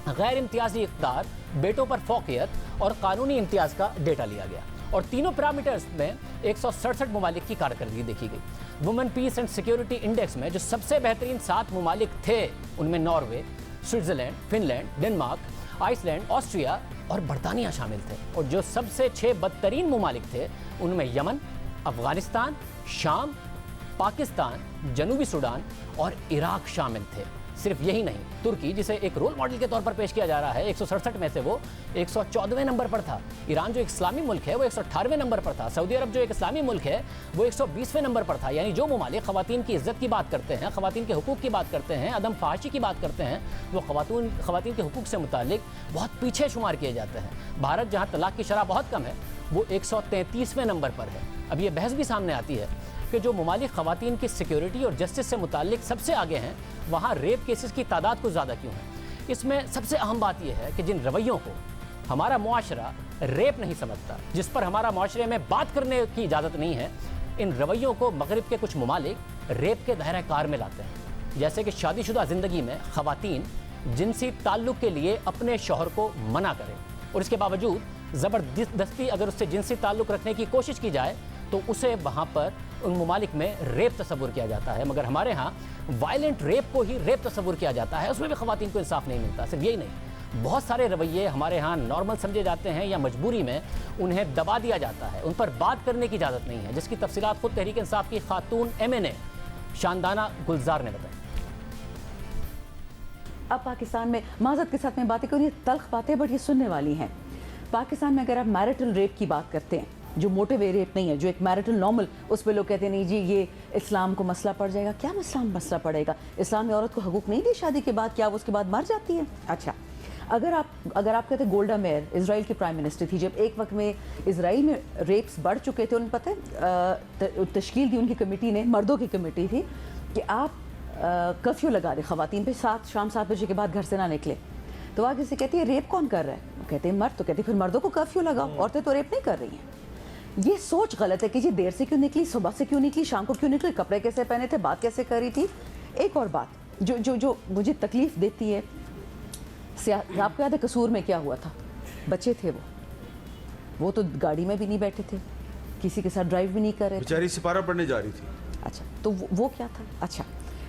गैर इम्तियाजी इक़्तिदार, बेटों पर फ़ौक़ियत और कानूनी इम्तियाज़ का डेटा लिया गया। और तीनों पैरामीटर्स में 167 ममालिक की कारकर्दगी देखी गई। Women peace and security index में जो सबसे बेहतरीन 7 ममालिक थे, उनमें Norway, Switzerland, Finland, Denmark, Iceland, Austria और बरतानिया शामिल थे। और जो सबसे 6 बदतरीन ममालिक थे, उनमें यमन, अफ़गानिस्तान, शाम, पाकिस्तान, जनूबी सूडान और इराक शामिल थे। सिर्फ यही नहीं, तुर्की जिसे एक रोल मॉडल के तौर पर पेश किया जा रहा है, 167 में से वो 114वें नंबर पर था। ईरान जो एक इस्लामी मुल्क है वो 118वें नंबर पर था। सऊदी अरब जो एक इस्लामी मुल्क है वो 120वें नंबर पर था। यानी जो ममालिक ख़वातीन की इज्जत की बात करते हैं, ख़वातीन के हुकूक़ की बात करते हैं, अदम फहाशी की बात करते हैं, वो ख़वातीन के हुकूक़ से मुतालिक बहुत पीछे शुमार किए जाते हैं। भारत जहाँ तलाक की शरह बहुत कम है वो 133वें नंबर पर है। अब ये बहस भी सामने आती है कि जो ममालिक ख़वातीन की सिक्योरिटी और जस्टिस से मुतालिक सबसे आगे हैं, वहाँ रेप केसेस की तादाद कुछ ज़्यादा क्यों है। इसमें सबसे अहम बात यह है कि जिन रवैयों को हमारा मुआशरा रेप नहीं समझता, जिस पर हमारा मुआशरे में बात करने की इजाज़त नहीं है, इन रवैयों को मगरिब के कुछ ममालिक रेप के दायरे कार में लाते हैं। जैसे कि शादीशुदा ज़िंदगी में ख़वातीन जिनसी ताल्लुक़ के लिए अपने शौहर को मना करें और इसके बावजूद ज़बरदस्ती अगर उससे जिनसी ताल्लुक़ रखने की कोशिश की जाए तो उसे वहाँ पर उन ममालिक में रेप तस्वुर किया जाता है। मगर हमारे यहाँ वायलेंट रेप को ही रेप तस्वुर किया जाता है, उसमें भी ख़वातीन को इंसाफ नहीं मिलता। सिर्फ यही नहीं, बहुत सारे रवैये हमारे यहाँ नॉर्मल समझे जाते हैं या मजबूरी में उन्हें दबा दिया जाता है, उन पर बात करने की इजाज़त नहीं है, जिसकी तफसीलात खुद तहरीक इंसाफ की खातून MNA शानदाना गुलजार ने बताई। अब पाकिस्तान में माज़रत के साथ में बातें करूँ, ये तल्ख बातें बट ये सुनने वाली हैं। पाकिस्तान में अगर आप मैरिटल रेप की बात करते हैं, जो मोटे वे रेप नहीं है, जो एक मैरिटल नॉर्मल, उस पर लोग कहते हैं नहीं जी ये इस्लाम को मसला पड़ जाएगा। क्या मसला पड़ेगा? इस्लाम ने औरत को हकूक़ नहीं दी शादी के बाद, क्या वो उसके बाद मर जाती है? अच्छा, अगर आप कहते हैं गोल्डा मेयर इजराइल की प्राइम मिनिस्टर थी, जब एक वक्त में इजराइल में रेप्स बढ़ चुके थे, उन्हें पता है तश्कील दी उनकी कमेटी ने, मर्दों की कमेटी थी कि आप कर्फ्यू लगा दें ख़वातीन पे, शाम 7 बजे के बाद घर से ना निकले। तो आगे से कहती है रेप कौन कर रहा है? कहते हैं मर्द। तो कहते हैं फिर मर्दों को कर्फ्यू लगाओ, औरतें तो रेप नहीं कर रही हैं। ये सोच गलत है कि जी देर से क्यों निकली, सुबह से क्यों निकली, शाम को क्यों निकली, कपड़े कैसे पहने थे, बात कैसे करी थी। एक और बात जो मुझे तकलीफ देती है, आपको याद है कसूर में क्या हुआ था? बच्चे थे वो तो गाड़ी में भी नहीं बैठे थे, किसी के साथ ड्राइव भी नहीं कर रहे थे, बेचारी सिपारा पढ़ने जा रही थी। अच्छा, तो वो क्या था? अच्छा,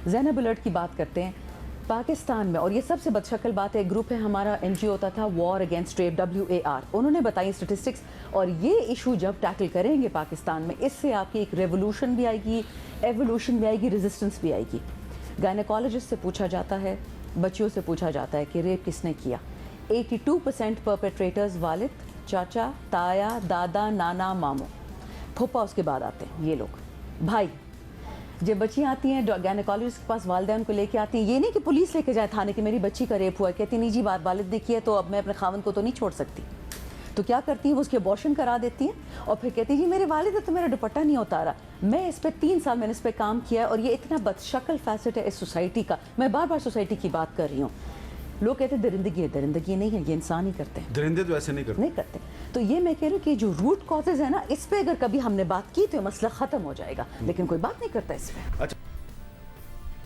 ज़ैनब अलर्ट की बात करते हैं पाकिस्तान में, और ये सबसे बदशक्ल बात है, ग्रुप है हमारा NGO होता था वॉर अगेंस्ट रेप, WAR, उन्होंने बताई स्टेटिस्टिक्स, और ये इशू जब टैकल करेंगे पाकिस्तान में, इससे आपकी एक रेवोल्यूशन भी आएगी, एवोल्यूशन भी आएगी, रेजिस्टेंस भी आएगी। गायनेकोलॉजिस्ट से पूछा जाता है, बच्चियों से पूछा जाता है कि रेप किसने किया, 82% परपेट्रेटर्स वालिद, चाचा, ताया, दादा, नाना, मामू, फूफा उसके बाद आते हैं ये लोग, भाई। जब बच्चियाँ आती हैं गायनेकोलॉजिस्ट के पास, वालिदैन को लेके आती हैं, ये नहीं कि पुलिस लेके जाए थाने कि मेरी बच्ची का रेप हुआ है, कहती नहीं जी बात वालिद ने की है तो अब मैं अपने खावन को तो नहीं छोड़ सकती। तो क्या करती हैं, वो उसकी अबॉर्शन करा देती हैं और फिर कहती है जी मेरे वालिद ने तो मेरा दुपट्टा नहीं उतारा। मैं इस पर 3 साल मैंने इस पर काम किया है, और ये इतना बदशक्ल फैसेट है इस सोसाइटी का। मैं बार बार सोसाइटी की बात कर रही हूँ। लोग कहते हैं दरिंदगी है, दरिंदगी नहीं है, ये इंसान ही करते हैं, दरिंदे तो ऐसे नहीं करते। तो ये मैं कह रही हूँ कि जो रूट कॉजेज है ना, इस पर अगर कभी हमने बात की तो मसला ख़त्म हो जाएगा, लेकिन कोई बात नहीं करता इस पर। अच्छा,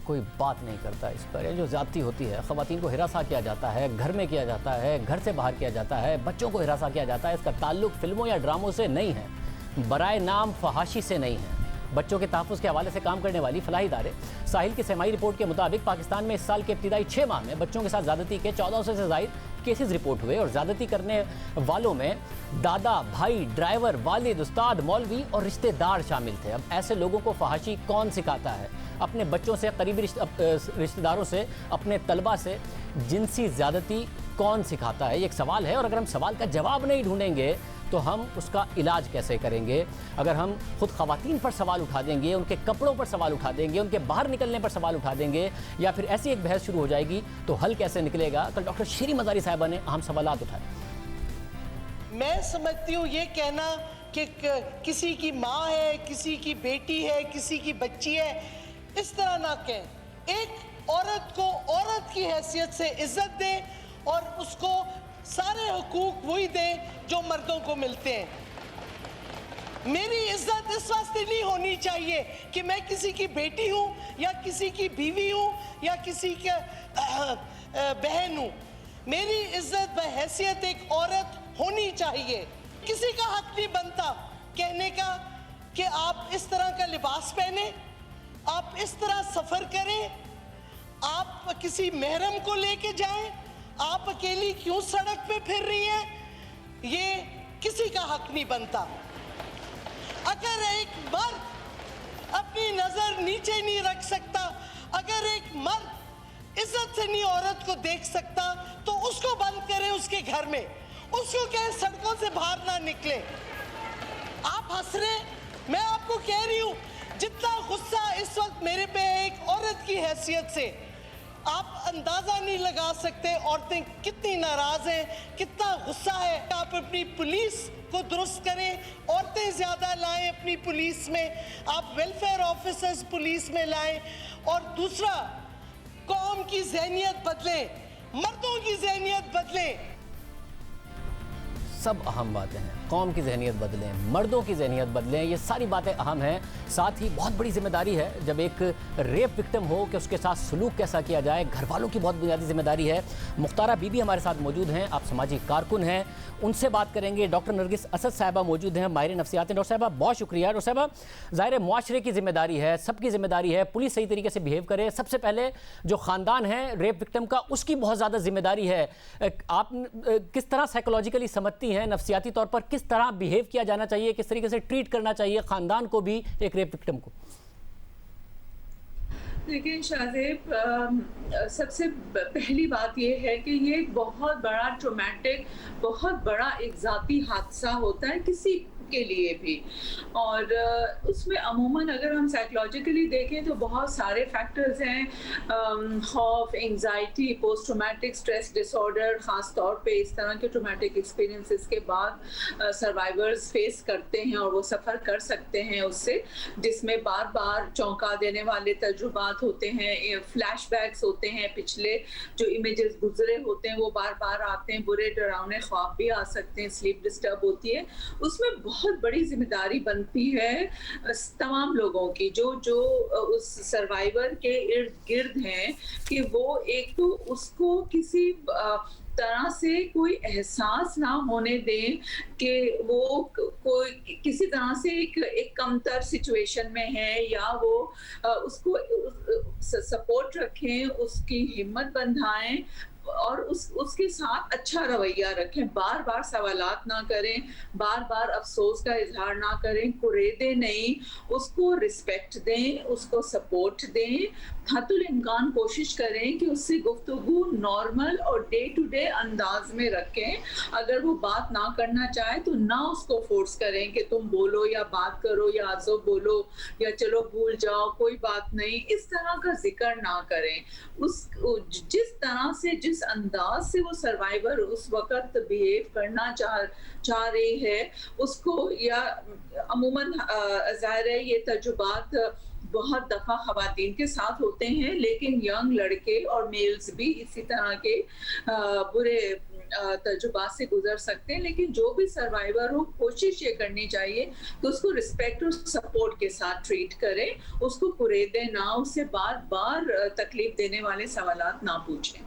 कोई बात नहीं करता इस पर। जो ज़्यादती होती है, ख़वातीन को हिरासा किया जाता है, घर में किया जाता है, घर से बाहर किया जाता है, बच्चों को हिरासा किया जाता है, इसका ताल्लुक फिल्मों या ड्रामों से नहीं है, बराए नाम फहाशी से नहीं है। बच्चों के तहफ़्फ़ुज़ के हवाले से काम करने वाली फलाही इदारे साहिल की समाई रिपोर्ट के मुताबिक पाकिस्तान में इस साल के इब्तिदाई 6 माह में बच्चों के साथ ज़्यादती के 1400 से ज़ायद केसेस रिपोर्ट हुए, और ज़्यादती करने वालों में दादा, भाई, ड्राइवर, वालिद, उस्ताद, मौलवी और रिश्तेदार शामिल थे। अब ऐसे लोगों को फहाशी कौन सिखाता है? अपने बच्चों से, करीबी रिश्तेदारों से, अपने तलबा से जिनसी ज़्यादती कौन सिखाता है? ये एक सवाल है, और अगर हम सवाल का जवाब नहीं ढूंढेंगे तो हम उसका इलाज कैसे करेंगे? अगर हम खुद ख़वातीन पर सवाल उठा देंगे, उनके कपड़ों पर सवाल उठा देंगे, उनके बाहर निकलने पर सवाल उठा देंगे, या फिर ऐसी एक बहस शुरू हो जाएगी, तो हल कैसे निकलेगा? कल डॉक्टर शीरी मज़ारी साहिबा ने अहम सवालात उठाए। मैं समझती हूँ ये कहना कि किसी की माँ है, किसी की बेटी है, किसी की बच्ची है, इस तरह ना कहें। एक औरत को औरत की हैसियत से इज्जत दें और उसको सारे हुकूक वही दें जो मर्दों को मिलते हैं। मेरी इज्जत इस वास्ते नहीं होनी चाहिए कि मैं किसी की बेटी हूँ या किसी की बीवी हूँ या किसी के बहन हूँ। मेरी इज्जत व हैसियत एक औरत होनी चाहिए। किसी का हक नहीं बनता कहने का कि आप इस तरह का लिबास पहने, आप इस तरह सफर करें, आप किसी महरम को लेके जाएं, आप अकेली क्यों सड़क पे फिर रही हैं, ये किसी का हक नहीं बनता। अगर एक मर्द अपनी नजर नीचे नहीं रख सकता, अगर एक मर्द इज्जत से नहीं औरत को देख सकता तो उसको बंद करें उसके घर में, उसको कहें सड़कों से बाहर ना निकले। आप हंस रहे, मैं आपको कह रही हूं जितना गुस्सा इस वक्त मेरे पे है एक औरत की हैसियत से, आप अंदाजा नहीं लगा सकते औरतें कितनी नाराज हैं, कितना गुस्सा है। आप अपनी पुलिस को दुरुस्त करें, औरतें ज्यादा लाएं अपनी पुलिस में, आप वेलफेयर ऑफिसर्स पुलिस में लाएं, और दूसरा कौम की ज़हनियत बदलें, मर्दों की ज़हनियत बदलें। सब अहम बातें हैं, कौम की ज़हनियत बदलें, मर्दों की ज़हनियत बदलें, ये सारी बातें अहम हैं। साथ ही बहुत बड़ी जिम्मेदारी है जब एक रेप विक्टिम हो कि उसके साथ सलूक कैसा किया जाए, घर वालों की बहुत बुनियादी जिम्मेदारी है। मुख्तारा बीबी हमारे साथ मौजूद हैं, आप सामाजिक कारकुन हैं, उनसे बात करेंगे। डॉक्टर नरगिस असद साहिबा मौजूद हैं, माहिर नफ्सियात हैं। डॉक्टर साहिबा बहुत शुक्रिया। डॉक्टर साहिबा, ज़ाहिर मुआशरे की जिम्मेदारी है, सबकी जिम्मेदारी है, पुलिस सही तरीके से बिहेव करे। सबसे पहले जो ख़ानदान है रेप विक्टिम का, उसकी बहुत ज़्यादा जिम्मेदारी है। आप किस तरह साइकोलॉजिकली समझती हैं, नफ्सियाती तौर पर किस तरह बिहेव किया जाना चाहिए, किस तरीके से ट्रीट करना चाहिए ख़ानदान को भी एक रेप विक्टिम को? लेकिन शाहजेब, सबसे पहली बात यह है कि ये एक बहुत बड़ा ट्रॉमेटिक, बहुत बड़ा एक ज़ाती हादसा होता है किसी के लिए भी, और उसमें अमूमन अगर हम साइकोलॉजिकली देखें तो बहुत सारे फैक्टर्स हैं, खौफ, anxiety, post traumatic stress disorder, ख़ास तौर पे इस तरह के ट्रॉमेटिक एक्सपीरियंसेस के बाद सर्वाइवर्स फेस करते हैं और वो सफ़र कर सकते हैं उससे, जिसमें बार बार चौंका देने वाले तजुर्बात होते हैं, फ्लैशबैक्स होते हैं, पिछले जो इमेजेस गुजरे होते हैं वो बार बार आते हैं, बुरे डरावने ख्वाब भी आ सकते हैं, स्लीप डिस्टर्ब होती है। उसमें बहुत बड़ी जिम्मेदारी बनती है तमाम लोगों की जो उस सर्वाइवर के इर्द गिर्द हैं, कि वो एक तो उसको किसी तरह से कोई एहसास ना होने दें कि वो कोई किसी तरह से एक कमतर सिचुएशन में है, या वो उसको सपोर्ट रखें, उसकी हिम्मत बंधाएं और उसके साथ अच्छा रवैया रखें, बार बार सवालात ना करें, बार बार अफसोस का इजहार ना करें, कुरेदे नहीं, उसको रिस्पेक्ट दें, उसको सपोर्ट दें, हतुल इम्कान कोशिश करें कि उससे गुफ्तगू नॉर्मल और डे टू डे अंदाज में रखें। अगर वो बात ना करना चाहे तो ना उसको फोर्स करें कि तुम बोलो या बात करो या आजो बोलो या चलो भूल जाओ कोई बात नहीं, इस तरह का जिक्र ना करें। जिस तरह से, जिस अंदाज से वो सर्वाइवर उस वक्त बिहेव करना चाह रही है उसको, या अमूमन ज़ाहिर है ये तजुर्बात बहुत दफ़ा ख़वातीन के साथ होते हैं, लेकिन यंग लड़के और मेल्स भी इसी तरह के बुरे तजुर्बात से गुजर सकते हैं। लेकिन जो भी सर्वाइवर हो, कोशिश ये करनी चाहिए कि उसको रिस्पेक्ट और सपोर्ट के साथ ट्रीट करें, उसको कुरेदे ना, उससे बार बार तकलीफ देने वाले सवालात ना पूछें।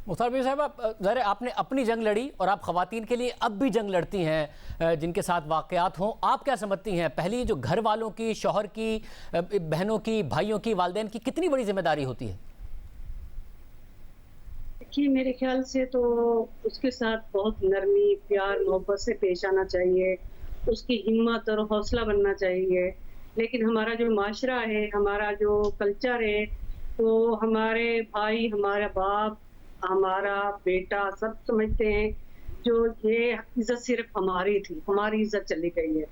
मुख्तार बीबी साहब, ज़रा आपने अपनी जंग लड़ी और आप ख़वातीन के लिए अब भी जंग लड़ती हैं जिनके साथ वाक़यात हों, आप क्या समझती हैं पहली जो घर वालों की, शौहर की, बहनों की, भाइयों की, वालिदैन की कितनी बड़ी जिम्मेदारी होती है? देखिए, मेरे ख्याल से तो उसके साथ बहुत नरमी, प्यार, मोहब्बत से पेश आना चाहिए, उसकी हिम्मत और हौसला बनना चाहिए। लेकिन हमारा जो माशरा है, हमारा जो कल्चर है, तो हमारे भाई, हमारा बाप, हमारा बेटा सब समझते हैं जो ये इज्जत सिर्फ हमारी थी, हमारी इज्जत चली गई है,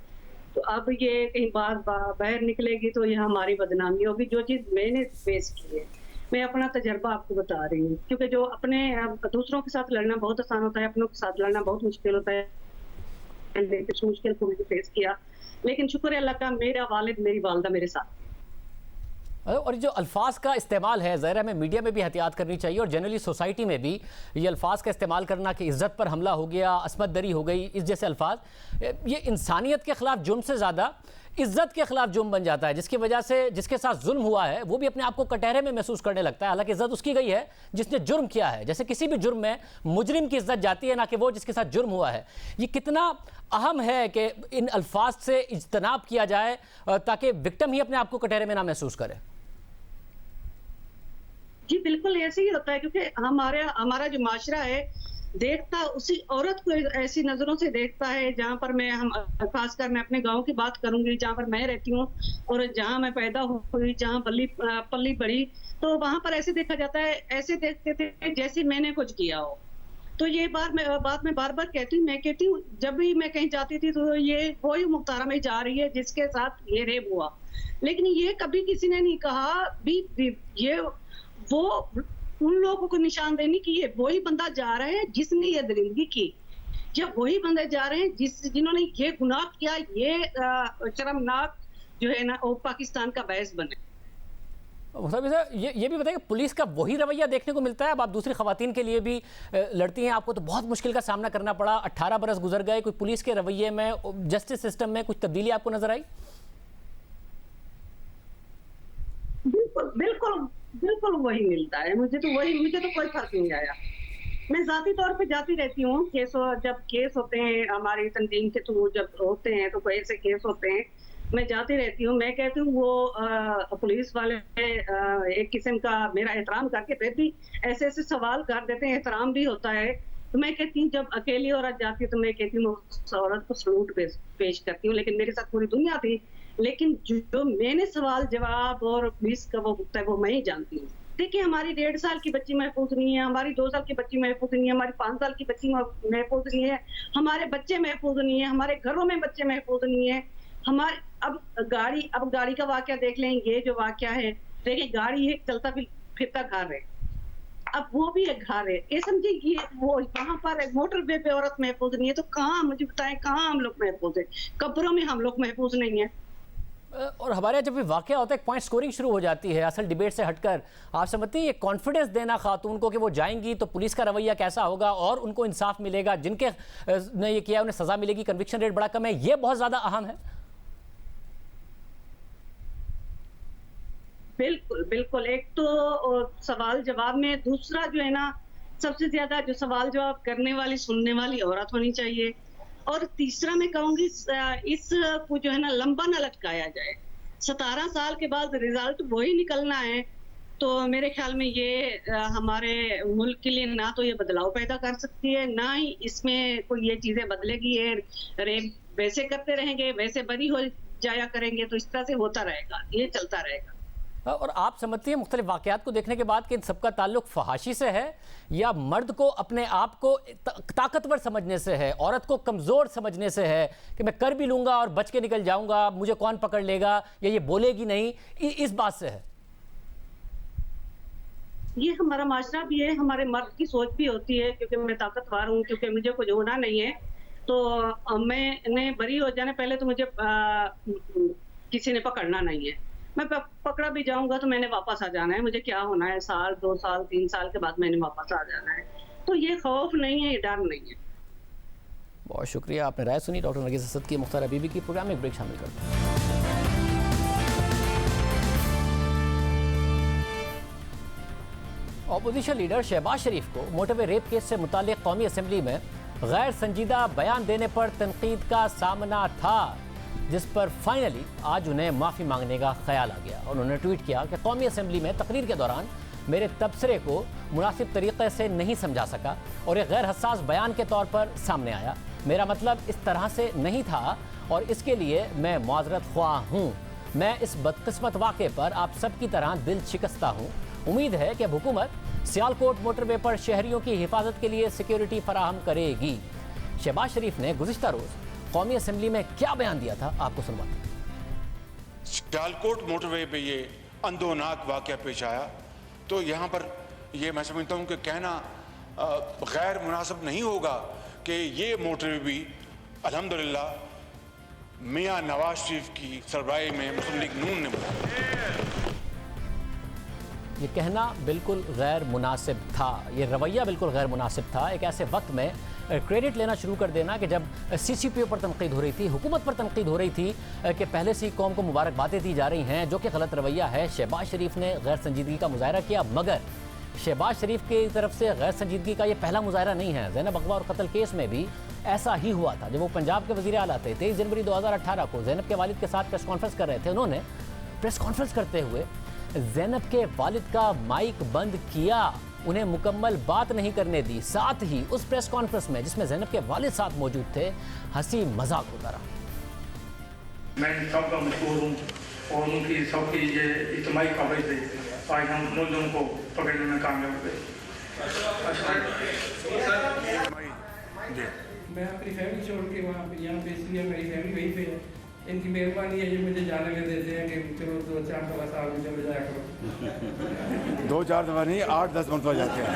तो अब ये कहीं बाहर निकलेगी तो ये हमारी बदनामी होगी। जो चीज़ मैंने फेस की है, मैं अपना तजर्बा आपको बता रही हूँ, क्योंकि जो अपने दूसरों के साथ लड़ना बहुत आसान होता है, अपनों के साथ लड़ना बहुत मुश्किल होता है। इस मुश्किल को मैंने फेस किया, लेकिन शुक्र है अल्लाह का, मेरा वालिद, मेरी वालदा मेरे साथ। और जो अल्फाज का इस्तेमाल है, ज़रा हमें मीडिया में भी एहतियात करनी चाहिए और जनरली सोसाइटी में भी ये अल्फाज का इस्तेमाल करना कि इज़्ज़त पर हमला हो गया, असमत दरी हो गई, इस जैसे अल्फाज, ये इंसानियत के ख़िलाफ़ जुर्म से ज़्यादा इज़्ज़त के ख़िलाफ़ जुर्म बन जाता है, जिसकी वजह से जिसके साथ जुल्म हुआ है वो भी अपने आप को कटहरे में महसूस करने लगता है। हालांकि इज़्ज़त उसकी गई है जिसने जुर्म किया है, जैसे किसी भी जुर्म में मुजरिम की इज़्ज़त जाती है, ना कि वो जिसके साथ जुर्म हुआ है। ये कितना अहम है कि इन अल्फाज से इज्तनाब किया जाए ताकि विक्टिम ही अपने आप को कटहरे में ना महसूस करे। जी बिल्कुल ऐसे ही होता है, क्योंकि हमारा जो माशरा है देखता उसी औरत को ऐसी नजरों से देखता है, जहाँ पर खासकर मैं अपने गांव की बात करूंगी, जहाँ पर मैं रहती हूँ और जहाँ मैं पैदा हुई, जहाँ पली बड़ी, तो वहां पर ऐसे देखा जाता है, ऐसे देखते थे जैसे मैंने कुछ किया हो। तो ये बात मैं बार बार कहती हूँ, मैं कहती हूँ जब भी मैं कहीं जाती थी तो ये वही मुख्तारा में जा रही है जिसके साथ ये रेप हुआ, लेकिन ये कभी किसी ने नहीं कहा भी ये वो उन लोगों को निशानदेही की ये वही बंदा जा रहा है जिसने ये दरिंदगी की, या वही बंदे जा रहे हैं जिन्होंने ये गुनाह किया, ये शर्मनाक जो है ना वो पाकिस्तान का बायस बने। ये भी बताइए कि पुलिस का वही रवैया देखने को मिलता है। अब आप दूसरी खवातीन के लिए भी लड़ती हैं, आपको तो बहुत मुश्किल का सामना करना पड़ा, 18 बरस गुजर गए, कोई पुलिस के रवैये में, जस्टिस सिस्टम में कुछ तब्दीली आपको नजर आई? बिल्कुल बिल्कुल बिल्कुल वही मिलता है मुझे तो कोई फर्क नहीं आया। मैं जाती तौर पे जाती रहती हूँ, जब केस होते हैं हमारी तंजीम के थ्रू, जब होते हैं तो कोई ऐसे केस होते हैं, मैं जाती रहती हूँ। मैं कहती हूँ वो पुलिस वाले एक किस्म का मेरा एहतराम करके फिर भी ऐसे ऐसे सवाल कर देते हैं, एहतराम भी होता है। तो मैं कहती हूँ जब अकेली औरत जाती है तो मैं कहती हूँ उस औरत को सलूट पेश करती हूँ, लेकिन मेरे साथ पूरी दुनिया थी, लेकिन जो मैंने सवाल जवाब और पुलिस का वो होता है वो मैं ही जानती हूँ। देखिए हमारी 1.5 साल की बच्ची महफूज नहीं है, हमारी 2 साल की बच्ची महफूज नहीं है, हमारी 5 साल की बच्ची महफूज नहीं है, हमारे बच्चे महफूज नहीं है, हमारे घरों में बच्चे महफूज नहीं है। हमारे अब गाड़ी का वाकया देख लें, ये जो वाकया है देखिए, गाड़ी है चलता फिरता घर है, अब वो भी एक घर है, ये समझिए ये वो वहां पर मोटरवे पे औरत महफूज नहीं है, तो कहाँ मुझे बताएं कहाँ हम लोग महफूज है? कब्रों में हम लोग महफूज नहीं है। और हमारे जब भी वाकया होता है एक पॉइंट स्कोरिंग शुरू हो जाती है, असल डिबेट से हटकर। आप समझते हैं ये कॉन्फिडेंस देना खातून को कि वो जाएंगी तो पुलिस का रवैया कैसा होगा और उनको इंसाफ मिलेगा, जिनके ने ये किया उन्हें सजा मिलेगी, कन्विक्शन रेट बड़ा कम है, ये बहुत ज्यादा अहम है? बिल्कुल बिल्कुल, एक तो सवाल जवाब में, दूसरा जो है ना सबसे ज्यादा जो सवाल जवाब करने वाली सुनने वाली औरत होनी चाहिए, और तीसरा मैं कहूंगी इस को जो है ना लंबा न लटकाया जाए। 17 साल के बाद रिजल्ट वही निकलना है, तो मेरे ख्याल में ये हमारे मुल्क के लिए ना तो ये बदलाव पैदा कर सकती है, ना ही इसमें कोई ये चीजें बदलेगी। ये रेप वैसे करते रहेंगे, वैसे बरी हो जाया करेंगे, तो इस तरह से होता रहेगा, ये चलता रहेगा। और आप समझती हैं मुख्तलिफ वाक़यात को देखने के बाद कि इन सबका ताल्लुक फहाशी से है, या मर्द को अपने आप को ताकतवर समझने से है, औरत को कमज़ोर समझने से है कि मैं कर भी लूँगा और बच के निकल जाऊँगा, मुझे कौन पकड़ लेगा या ये बोलेगी नहीं, इस बात से है? ये हमारा माशरा भी है, हमारे मर्द की सोच भी होती है, क्योंकि मैं ताकतवर हूँ, क्योंकि मुझे कुछ होना नहीं है, तो मैंने बरी हो जाने पहले तो मुझे किसी ने पकड़ना नहीं है, मैं पकड़ा भी जाऊंगा तो मैंने वापस आ जाना है, मुझे क्या होना है, 1 साल 2 साल 3 साल के बाद मैंने वापस आ जाना है। तो ये खौफ नहीं है, ये डर नहीं है। बहुत शुक्रिया, आपने राय सुनी। डॉक्टर नरगिस असद की मुख्तार बीबी की प्रोग्राम में एक ब्रेक शामिल करते हैं। ऑपोजिशन लीडर शहबाज शरीफ को मोटरवे रेप केस से मुताल्लिक कौमी असम्बली में गैर संजीदा बयान देने पर तनकीद का सामना था, जिस पर फाइनली आज उन्हें माफ़ी मांगने का ख्याल आ गया। उन्होंने ट्वीट किया कि कौमी असम्बली में तकरीर के दौरान मेरे तबसरे को मुनासिब तरीक़े से नहीं समझा सका और एक गैर हसास बयान के तौर पर सामने आया। मेरा मतलब इस तरह से नहीं था और इसके लिए मैं माज़रत ख्वाह हूँ। मैं इस बदकिस्मत वाक़े पर आप सब की तरह दिल शिकस्ता हूँ। उम्मीद है कि अब हुकूमत सियालकोट मोटरवे पर शहरियों की हिफाजत के लिए सिक्योरिटी फराहम करेगी। शहबाज शरीफ ने गुज़िश्ता रोज़ कौमी असेंबली में क्या बयान दिया था, आपको सुनवाते हैं। सियालकोट मोटरवे पे ये अंदोनाक वाक़या पेश आया, तो यहाँ पर ये मैं समझता हूँ कि कहना गैर मुनासिब नहीं होगा कि ये मोटरवे भी अल्हम्दुलिल्लाह मियाँ नवाज शरीफ की सरबराही में मुस्लिम लीग नून ने बनाया। ये कहना बिल्कुल गैर मुनासिब था, ये रवैया बिल्कुल गैर मुनासिब था। एक ऐसे वक्त में क्रेडिट लेना शुरू कर देना कि जब CCPO पर तनकीद हो रही थी, हुकूमत पर तनकीद हो रही थी कि पहले से ही कौम को मुबारकबादें दी जा रही हैं, जो कि गलत रवैया है। शहबाज शरीफ ने गैर संजीदगी का मुजाहरा किया, मगर शहबाज शरीफ की तरफ से गैर संजीदगी का ये पहला मुजाहरा नहीं है। ज़ैनब अगवा और कत्ल केस में भी ऐसा ही हुआ था। जब वो पंजाब के वज़ीर आला थे, 23 जनवरी 2018 को ज़ैनब के वालिद के साथ प्रेस कॉन्फ्रेंस कर रहे थे। उन्होंने प्रेस कॉन्फ्रेंस करते हुए ज़ैनब के वालिद का माइक बंद किया उन्हें मुकम्मल बात नहीं करने दी। साथ ही उस प्रेस कॉन्फ्रेंस में जिसमें ज़ैनब के वालिद साथ मौजूद थे, हंसी मजाक होता रहा। मैं सबका मशहूर हूँ और उनकी सबकी ये इज्तिमाई कवरेज थी, आज हम मुल्ज़िम को पकड़ने में कामयाब हुए। मैं अपनी फैमिली छोड़ के वहाँ पे यहाँ पे, इसलिए मेरी फैमिली वहीं पे है। इनकी मेहरबानी है, ये मुझे जाने में देते हैं कि चलो 2-4 दफ़ा साल में चले जाया करो। 2-4 दफ़ा नहीं, 8-10 मरतबा जाते हैं।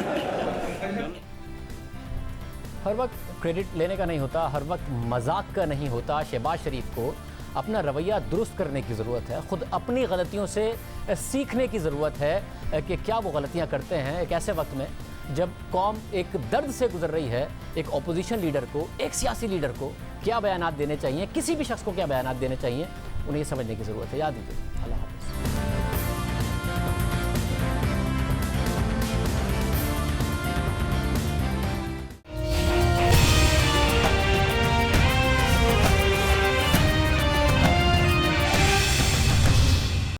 हर वक्त क्रेडिट लेने का नहीं होता, हर वक्त मजाक का नहीं होता। शहबाज शरीफ को अपना रवैया दुरुस्त करने की ज़रूरत है, ख़ुद अपनी गलतियों से सीखने की ज़रूरत है कि क्या वो गलतियां करते हैं। एक ऐसे वक्त में जब कौम एक दर्द से गुजर रही है, एक अपोजिशन लीडर को, एक सियासी लीडर को क्या बयानात देने चाहिए, किसी भी शख्स को क्या बयानात देने चाहिए, उन्हें ये समझने की ज़रूरत है। याद दीजिए। अल्लाह।